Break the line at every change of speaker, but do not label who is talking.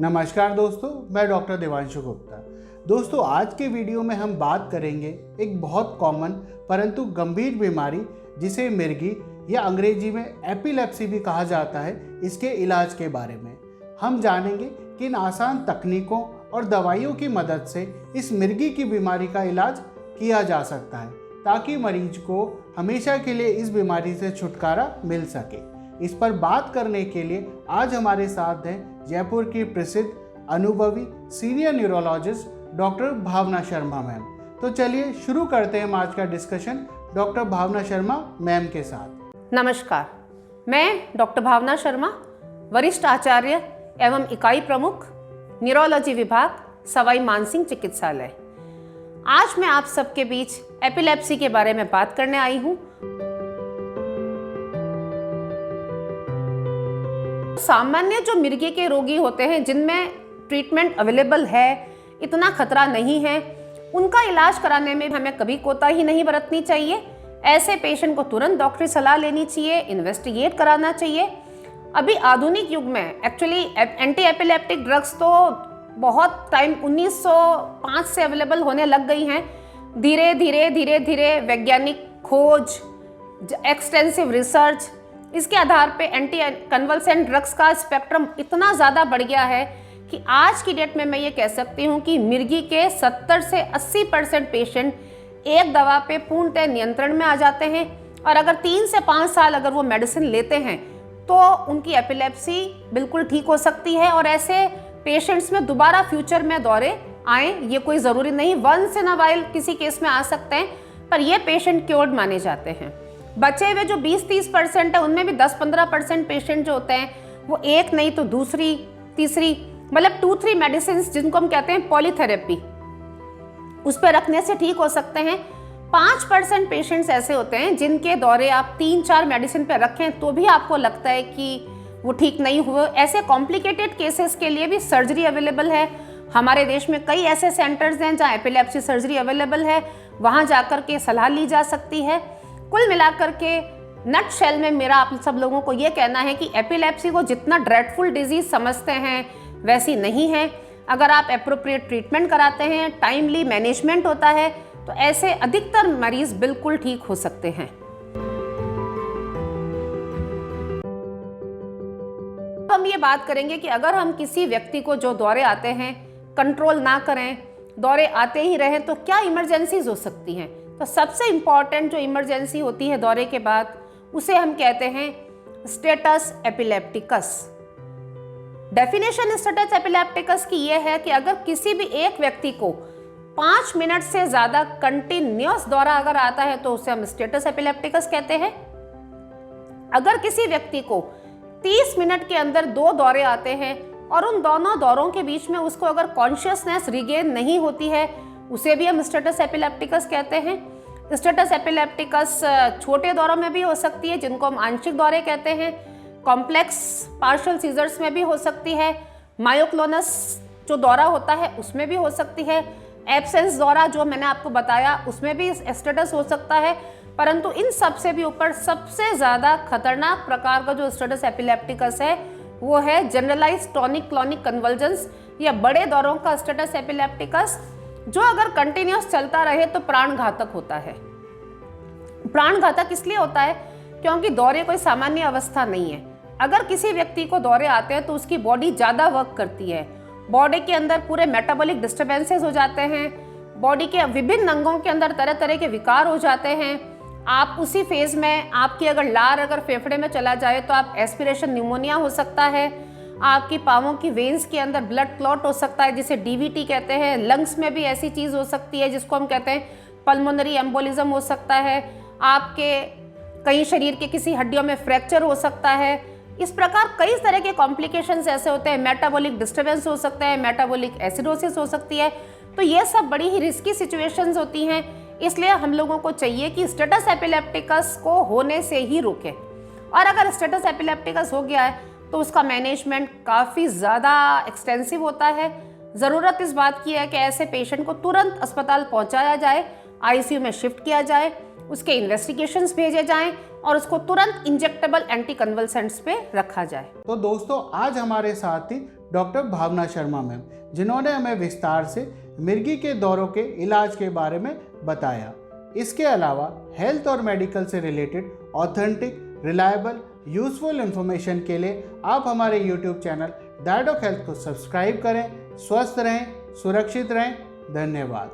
नमस्कार दोस्तों, मैं डॉक्टर देवांशु गुप्ता। दोस्तों, आज के वीडियो में हम बात करेंगे एक बहुत कॉमन परंतु गंभीर बीमारी जिसे मिर्गी या अंग्रेजी में एपिलेप्सी भी कहा जाता है, इसके इलाज के बारे में। हम जानेंगे कि इन आसान तकनीकों और दवाइयों की मदद से इस मिर्गी की बीमारी का इलाज किया जा सकता है ताकि मरीज को हमेशा के लिए इस बीमारी से छुटकारा मिल सके। इस पर बात करने के लिए आज हमारे साथ हैं जयपुर की प्रसिद्ध अनुभवी सीनियर न्यूरोलॉजिस्ट डॉक्टर भावना शर्मा मैम। तो चलिए शुरू करते हैं आज का डिस्कशन डॉक्टर भावना शर्मा मैम के साथ।
नमस्कार, मैं डॉक्टर भावना शर्मा, वरिष्ठ आचार्य एवं इकाई प्रमुख, न्यूरोलॉजी विभाग, सवाई मानसिंह चिकित्सालय। आज मैं आप सबके बीच एपिलेप्सी के बारे में बात करने आई हूँ। सामान्य जो मिर्गी के रोगी होते हैं जिनमें ट्रीटमेंट अवेलेबल है, इतना खतरा नहीं है, उनका इलाज कराने में हमें कभी कोताही नहीं बरतनी चाहिए। ऐसे पेशेंट को तुरंत डॉक्टरी सलाह लेनी चाहिए, इन्वेस्टिगेट कराना चाहिए। अभी आधुनिक युग में एक्चुअली एंटी एपिलेप्टिक ड्रग्स तो बहुत टाइम 1905 से अवेलेबल होने लग गई हैं। धीरे धीरे वैज्ञानिक खोज, एक्सटेंसिव रिसर्च, इसके आधार पे एंटी कन्वल्सेंट ड्रग्स का स्पेक्ट्रम इतना ज़्यादा बढ़ गया है कि आज की डेट में मैं ये कह सकती हूँ कि मिर्गी के 70 से 80% पेशेंट एक दवा पे पूर्णतः नियंत्रण में आ जाते हैं और अगर 3 से 5 साल अगर वो मेडिसिन लेते हैं तो उनकी एपिलेप्सी बिल्कुल ठीक हो सकती है। और ऐसे पेशेंट्स में दोबारा फ्यूचर में दौरे आए ये कोई ज़रूरी नहीं, वंस इन अ वाइल किसी केस में आ सकते हैं, पर ये पेशेंट क्योर्ड माने जाते हैं। बचे हुए जो 20-30% है उनमें भी 10-15% पेशेंट जो होते हैं वो एक नहीं तो दूसरी तीसरी मतलब 2-3 मेडिसिन जिनको हम कहते हैं पॉलीथेरेपी, उस पर रखने से ठीक हो सकते हैं। 5% पेशेंट्स ऐसे होते हैं जिनके दौरे आप 3-4 मेडिसिन पर रखें तो भी आपको लगता है कि वो ठीक नहीं हुए। ऐसे कॉम्प्लिकेटेड केसेस के लिए भी सर्जरी अवेलेबल है। हमारे देश में कई ऐसे सेंटर्स हैं जहाँ एपिलेप्सी सर्जरी अवेलेबल है, वहाँ जाकर के सलाह ली जा सकती है। कुल मिलाकर के नट शेल में मेरा आप सब लोगों को ये कहना है कि एपिलेप्सी को जितना ड्रेडफुल डिजीज समझते हैं वैसी नहीं है। अगर आप एप्रोप्रिएट ट्रीटमेंट कराते हैं, टाइमली मैनेजमेंट होता है, तो ऐसे अधिकतर मरीज बिल्कुल ठीक हो सकते हैं। हम ये बात करेंगे कि अगर हम किसी व्यक्ति को जो दौरे आते हैं कंट्रोल ना करें, दौरे आते ही रहें, तो क्या इमरजेंसीज हो सकती हैं। तो सबसे इम्पॉर्टेंट जो इमरजेंसी होती है दौरे के बाद उसे हम कहते हैं status epilepticus. Definition status epilepticus की यह है कि अगर किसी भी एक व्यक्ति को 5 मिनट से ज़्यादा कंटिन्यूअस दौरा अगर आता है तो उसे हम स्टेटस एपिलेप्टिकस कहते हैं। अगर किसी व्यक्ति को 30 मिनट के अंदर 2 दौरे आते हैं और उन दोनों दौरों के बीच में उसको अगर कॉन्शियसनेस रिगेन नहीं होती है उसे भी हम स्टेटस एपिलेप्टिकस कहते हैं। स्टेटस एपिलेप्टिकस छोटे दौरों में भी हो सकती है जिनको हम आंशिक दौरे कहते हैं। कॉम्प्लेक्स पार्शियल सीजर्स में भी हो सकती है। मायोक्लोनस जो दौरा होता है उसमें भी हो सकती है। एब्सेंस दौरा जो मैंने आपको बताया उसमें भी स्टेटस हो सकता है। परंतु इन सब से भी ऊपर सबसे ज़्यादा खतरनाक प्रकार का जो स्टेटस एपिलेप्टिकस है वो है जनरलाइज्ड टॉनिक क्लॉनिक कन्वर्जेंस या बड़े दौरों का स्टेटस एपिलेप्टिकस, जो अगर कंटिन्यूस चलता रहे तो प्राण घातक होता है। प्राण घातक इसलिए होता है क्योंकि दौरे कोई सामान्य अवस्था नहीं है। अगर किसी व्यक्ति को दौरे आते हैं तो उसकी बॉडी ज़्यादा वर्क करती है, बॉडी के अंदर पूरे मेटाबॉलिक डिस्टर्बेंसेस हो जाते हैं, बॉडी के विभिन्न अंगों के अंदर तरह तरह के विकार हो जाते हैं। आप उसी फेज में आपकी अगर लार अगर फेफड़े में चला जाए तो आप एस्पिरेशन न्यूमोनिया हो सकता है, आपकी पाँवों की वेन्स के अंदर ब्लड क्लॉट हो सकता है जिसे डीवीटी कहते हैं। लंग्स में भी ऐसी चीज़ हो सकती है जिसको हम कहते हैं पल्मोनरी एम्बोलिज्म हो सकता है। आपके कई शरीर के किसी हड्डियों में फ्रैक्चर हो सकता है। इस प्रकार कई तरह के कॉम्प्लिकेशंस ऐसे होते हैं। मेटाबॉलिक डिस्टर्बेंस हो सकता है, मेटाबॉलिक एसिडोसिस हो सकती है। तो ये सब बड़ी ही रिस्की सिचुएशंस होती हैं। इसलिए हम लोगों को चाहिए कि स्टेटस एपिलेप्टिकस को होने से ही रोकें। और अगर स्टेटस एपिलेप्टिकस हो गया है तो उसका मैनेजमेंट काफ़ी ज़्यादा एक्सटेंसिव होता है। ज़रूरत इस बात की है कि ऐसे पेशेंट को तुरंत अस्पताल पहुंचाया जाए, आईसीयू में शिफ्ट किया जाए, उसके इन्वेस्टिगेशंस भेजे जाएं और उसको तुरंत इंजेक्टेबल एंटी कन्वल्सेंट्स पे रखा जाए।
तो दोस्तों, आज हमारे साथ ही डॉक्टर भावना शर्मा मैम, जिन्होंने हमें विस्तार से मिर्गी के दौरों के इलाज के बारे में बताया। इसके अलावा हेल्थ और मेडिकल से related authentic, reliable, useful information के लिए आप हमारे YouTube channel that of health को सब्सक्राइब करें। स्वस्थ रहें, सुरक्षित रहें। धन्यवाद।